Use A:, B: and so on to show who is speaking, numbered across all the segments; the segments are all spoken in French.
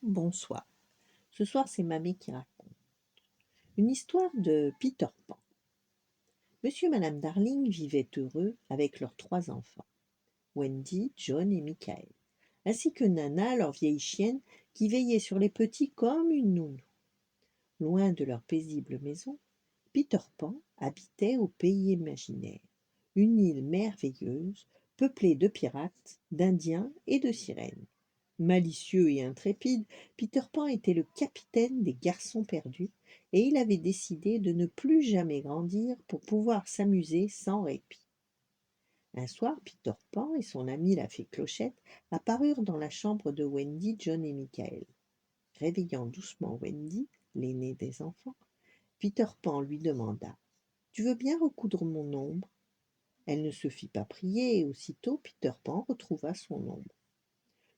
A: Bonsoir. Ce soir, c'est Mamie qui raconte. Une histoire de Peter Pan. Monsieur et Madame Darling vivaient heureux avec leurs 3 enfants, Wendy, John et Michael, ainsi que Nana, leur vieille chienne, qui veillait sur les petits comme une nounou. Loin de leur paisible maison, Peter Pan habitait au pays imaginaire, une île merveilleuse, peuplée de pirates, d'Indiens et de sirènes. Malicieux et intrépide, Peter Pan était le capitaine des garçons perdus, et il avait décidé de ne plus jamais grandir pour pouvoir s'amuser sans répit. Un soir, Peter Pan et son ami la fée Clochette apparurent dans la chambre de Wendy, John et Michael. Réveillant doucement Wendy, l'aînée des enfants, Peter Pan lui demanda: Tu veux bien recoudre mon ombre? Elle ne se fit pas prier, et aussitôt Peter Pan retrouva son ombre.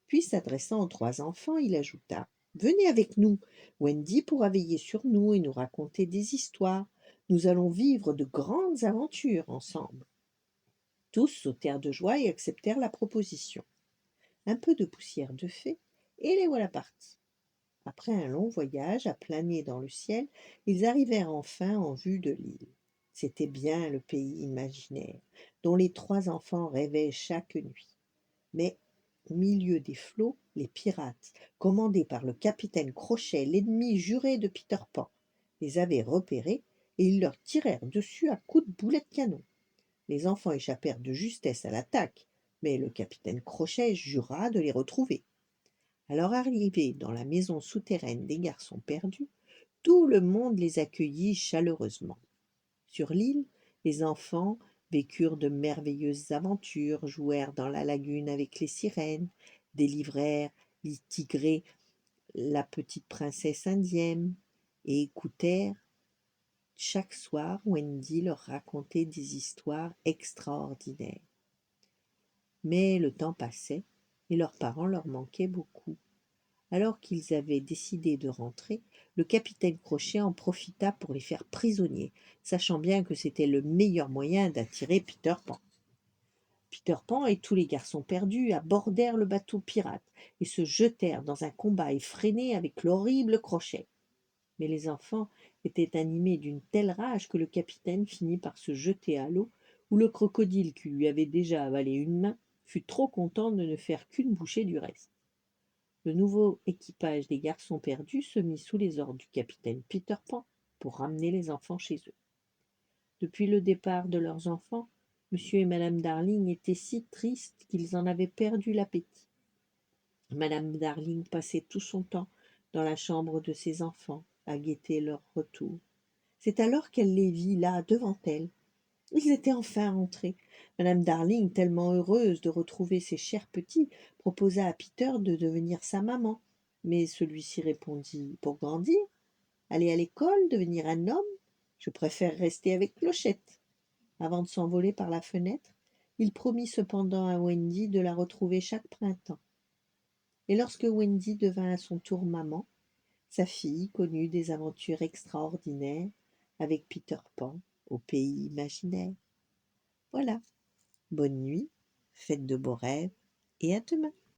A: Puis, s'adressant aux 3 enfants, il ajouta: Venez avec nous. Wendy pourra veiller sur nous et nous raconter des histoires. Nous allons vivre de grandes aventures ensemble. Tous sautèrent de joie et acceptèrent la proposition. Un peu de poussière de fée, et les voilà partis. Après un long voyage à planer dans le ciel, ils arrivèrent enfin en vue de l'île. C'était bien le pays imaginaire, dont les 3 enfants rêvaient chaque nuit. Mais au milieu des flots, les pirates, commandés par le capitaine Crochet, l'ennemi juré de Peter Pan, les avaient repérés et ils leur tirèrent dessus à coups de boulets de canon. Les enfants échappèrent de justesse à l'attaque, mais le capitaine Crochet jura de les retrouver. À leur arrivée dans la maison souterraine des garçons perdus, tout le monde les accueillit chaleureusement. Sur l'île, les enfants vécurent de merveilleuses aventures, jouèrent dans la lagune avec les sirènes, délivrèrent les tigrés, la petite princesse indienne, et écoutèrent chaque soir Wendy leur raconter des histoires extraordinaires. Mais le temps passait et leurs parents leur manquaient beaucoup. Alors qu'ils avaient décidé de rentrer, le capitaine Crochet en profita pour les faire prisonniers, sachant bien que c'était le meilleur moyen d'attirer Peter Pan. Peter Pan et tous les garçons perdus abordèrent le bateau pirate et se jetèrent dans un combat effréné avec l'horrible Crochet. Mais les enfants étaient animés d'une telle rage que le capitaine finit par se jeter à l'eau, où le crocodile, qui lui avait déjà avalé une main, fut trop content de ne faire qu'une bouchée du reste. Le nouveau équipage des garçons perdus se mit sous les ordres du capitaine Peter Pan pour ramener les enfants chez eux. Depuis le départ de leurs enfants, monsieur et madame Darling étaient si tristes qu'ils en avaient perdu l'appétit. Madame Darling passait tout son temps dans la chambre de ses enfants à guetter leur retour. C'est alors qu'elle les vit là devant elle. Ils étaient enfin rentrés. Madame Darling, tellement heureuse de retrouver ses chers petits, proposa à Peter de devenir sa maman. Mais celui-ci répondit: Pour grandir, aller à l'école, devenir un homme, je préfère rester avec Clochette. Avant de s'envoler par la fenêtre, il promit cependant à Wendy de la retrouver chaque printemps. Et lorsque Wendy devint à son tour maman, sa fille connut des aventures extraordinaires avec Peter Pan au pays imaginaire. Voilà. Bonne nuit, faites de beaux rêves et à demain.